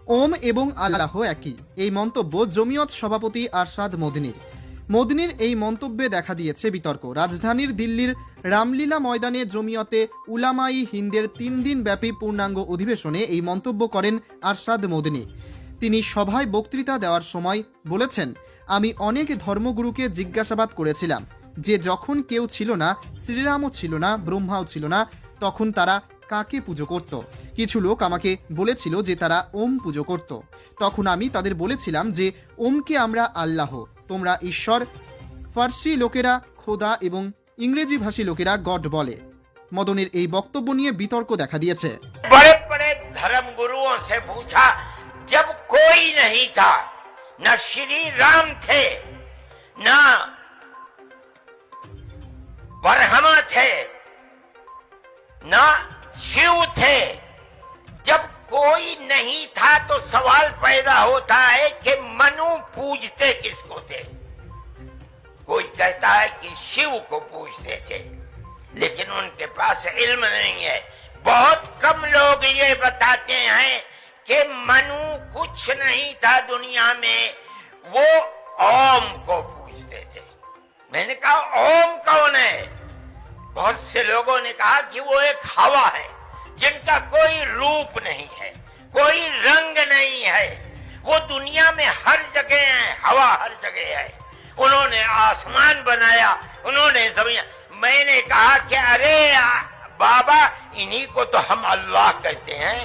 ওম এবং আল্লাহ একই, এই মন্তব্য জমিয়ত সভাপতি আরশাদ মদনীর। মদনীর এই মন্তব্যে দেখা দিয়েছে বিতর্ক। রাজধানীর দিল্লির রামলীলা ময়দানে জমিয়তে উলামাই হিন্দের 3 দিন ব্যাপী পূর্ণাঙ্গ অধিবেশনে এই মন্তব্য করেন আরশাদ মদনী। তিনি সভায় বক্তৃতা দেওয়ার সময় বলেছেন, আমি অনেক ধর্মগুরুকে জিজ্ঞাসাবাদ করেছিলাম যে যখন কেউ ছিল না, শ্রীরামও ছিল না, ব্রহ্মাও ছিল না, তখন তারা কাকে পুজো করত। কিছু লোক আমাকে বলেছিল যে তারা ওম পুজো করত। তখন আমি তাদের বলেছিলাম যে ওমকে আমরা আল্লাহ, তোমরা ঈশ্বর, ফার্সি লোকেরা খোদা এবং ইংরেজি ভাষী লোকেরা গড বলে। মদনের এই বক্তব্য নিয়ে বিতর্ক দেখা দিয়েছে। बड़े बड़े धर्म गुरुओं से पूछा, जब कोई नहीं था, न श्री राम थे, न ब्रह्मा थे, न शिव थे, जब कोई नहीं था तो सवाल पैदा होता है कि मनु पूजते किसको थे। कोई कहता है कि शिव को पूजते थे, लेकिन उनके पास इल्म नहीं है। बहुत कम लोग ये बताते हैं कि मनु कुछ नहीं था दुनिया में, वो ओम को पूजते थे। मैंने कहा ओम कौन है? बहुत से लोगों ने कहा कि वो एक हवा है जिनका कोई रूप नहीं है, कोई रंग नहीं है, वो दुनिया में हर जगह है, हवा हर जगह है। उन्होंने आसमान बनाया, उन्होंने जमीन। मैंने कहा कि अरे बाबा, इन्हीं को तो हम अल्लाह कहते हैं,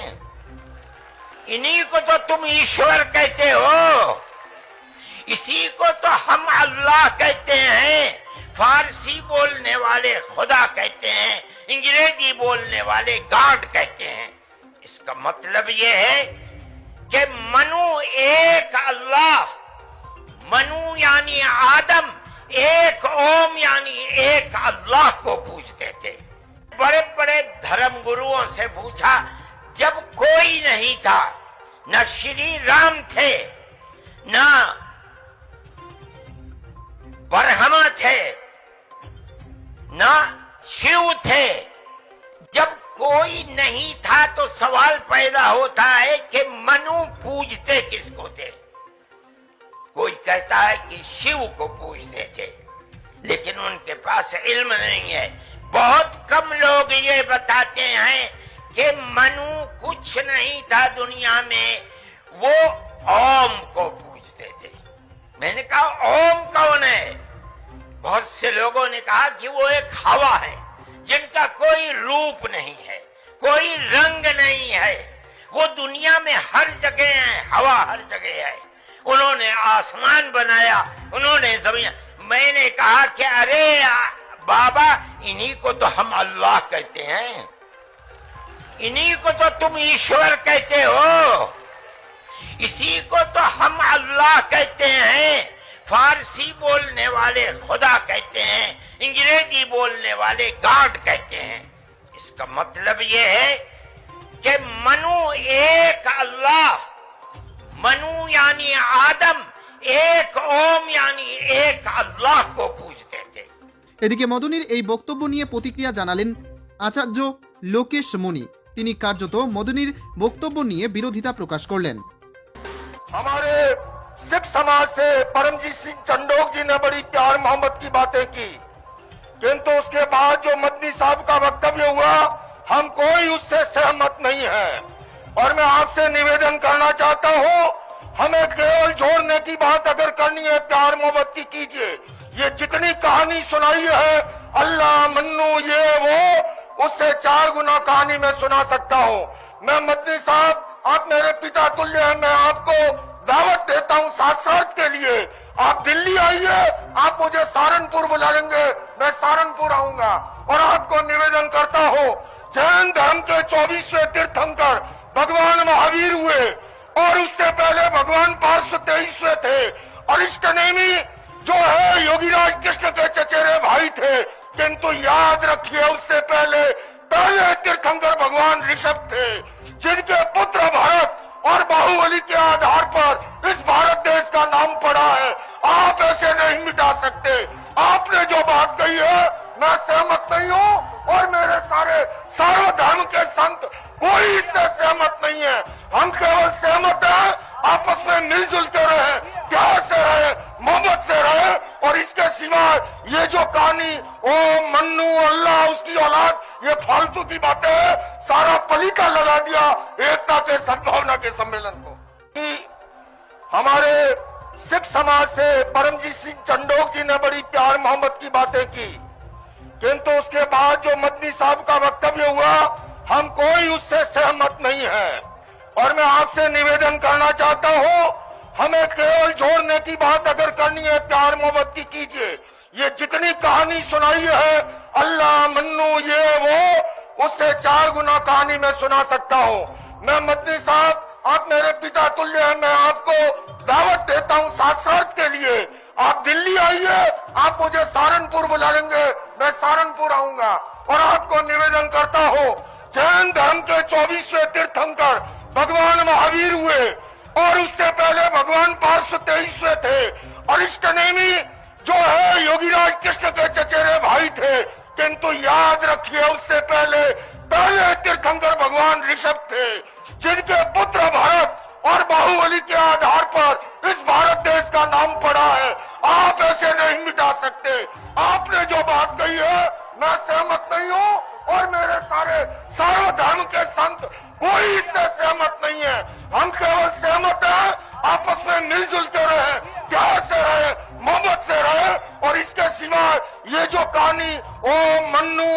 इन्हीं को तो तुम ईश्वर कहते हो, इसी को तो हम अल्लाह कहते हैं। फारसी बोलने वाले खुदा कहते हैं, अंग्रेजी बोलने वाले गॉड कहते हैं। इसका मतलब यह है कि मनु एक अल्लाह, मनु यानी आदम, एक ओम यानी एक अल्लाह को पूजते थे। बड़े बड़े धर्म गुरुओं से पूछा, जब कोई नहीं था, न श्री राम थे, न ब्रह्मा थे, न शिव थे, जब कोई नहीं था तो सवाल पैदा होता है कि मनु पूजते किसको थे। कोई कहता है कि शिव को पूजते थे, लेकिन उनके पास इल्म नहीं है। बहुत कम लोग ये बताते हैं कि मनु कुछ नहीं था दुनिया में, वो ओम को पूजते थे। मैंने कहा ओम कौन है? बहुत से लोगों ने कहा कि वो एक हवा है जिनका कोई रूप नहीं है, कोई रंग नहीं है, वो दुनिया में हर जगह है, हवा हर जगह है। उन्होंने आसमान बनाया, उन्होंने जमीन। मैंने कहा कि अरे बाबा, इन्हीं को तो हम अल्लाह कहते हैं, इन्हीं को तो तुम ईश्वर कहते हो, इसी को तो हम अल्लाह कहते हैं। फारसी बोलने वाले खुदा कहते हैं, अंग्रेजी बोलने वाले गॉड कहते हैं। इसका मतलब यह है कि मनु एक अल्लाह, मनु यानी आदम, एक ओम यानी एक अल्लाह को पूजते थे। এদিকে মদনীর এই বক্তব্য নিয়ে প্রতিক্রিয়া জানালেন আচার্য লোকেশ মুনি। তিনি কার্যত মদনীর বক্তব্য নিয়ে বিরোধিতা প্রকাশ করলেন। हमारे सिख समाज से परमजीत सिंह चंडोक जी ने बड़ी प्यार मोहब्बत की बातें की, किंतु उसके बाद जो मदनी साहब का वक्तव्य हुआ, हम कोई उससे सहमत नहीं है। और मैं आपसे निवेदन करना चाहता हूँ, हमें केवल जोड़ने की बात अगर करनी है, प्यार मोहब्बत की कीजिए। ये जितनी कहानी सुनाई है, अल्लाह मन्नू ये वो, उससे 4 गुना कहानी में सुना सकता हूँ। मैं मदनी साहब, आप मेरे पिता तुल्य हैं, मैं आपको दावत देता हूँ शास्त्रार्थ के लिए। आप दिल्ली आइए, आप मुझे सहारनपुर बुला लेंगे, मैं सहारनपुर आऊंगा। और आपको निवेदन करता हूँ, जैन धर्म के 24वें तीर्थंकर भगवान महावीर हुए, और उससे पहले भगवान पार्श्व 23वें थे। अरिष्टनेमी जो है योगीराज कृष्ण के चचेरे भाई थे, किंतु याद रखिए उससे पहले तीर्थंकर भगवान ऋषभ थे, जिनके पुत्र भरत और बाहुबली के आधार पर इस भारत देश का नाम पड़ा है। आप ऐसे नहीं मिटा सकते। आपने जो बात कही है, मैं सहमत नहीं हूँ, और मेरे साथ सारे सर्वधर्म के संत कोई इससे सहमत नहीं है। हम केवल सहमत हैं आपस में मिलजुल के रहे, प्यार से रहे, मोहब्बत से रहे। और इसके सिवा ये जो कहानी ओ मन्नू अल्लाह उसकी औलाद, ये फालतू की बातें है। सारा पलीता लगा दिया एकता के सद्भावना के सम्मेलन को। हमारे सिख समाज से परमजीत सिंह चंडोक जी ने बड़ी प्यार मोहब्बत की बातें की, किंतु उसके बाद जो मदनी साहब का वक्तव्य हुआ हम कोई उससे सहमत नहीं है। और मैं आपसे निवेदन करना चाहता हूं, हमें केवल जोड़ने की बात अगर करनी है प्यार मोहब्बत की कीजिए। ये जितनी कहानी सुनाई है अल्लाह मन्नू ये वो, उससे 4 गुना कहानी मैं सुना सकता हूं। मैं मदनी साहब आप मेरे पिता तुल्य हैं, मैं आपको दावत देता हूं शास्त्रार्थ के लिए। आप दिल्ली आइए, आप मुझे सहारनपुर बुला लेंगे, मैं सहारनपुर आऊंगा। और आपको निवेदन करता हूं, जैन धर्म के 24वें तीर्थंकर भगवान महावीर हुए और उससे पहले भगवान पार्श्व 23वें थे। अरिष्टनेमी जो है योगीराज कृष्ण के चचेरे भाई थे, किंतु याद रखिए उससे पहले तीर्थंकर भगवान ऋषभ थे, जिनके पुत्र भरत और बाहुबली के आधार पर इस भारत देश का नाम पड़ा है। आप ऐसे नहीं मिटा सकते। आपने जो बात कही है मैं सहमत नहीं हूं और मेरे सारे सर्वधर्म के संत कोई इससे सहमत नहीं है। हम केवल सहमत हैं आपस में मिलजुल के रहे, प्यार से रहे, मोहब्बत से रहे। और इसके सिवा ये जो कहानी ओ मन्नू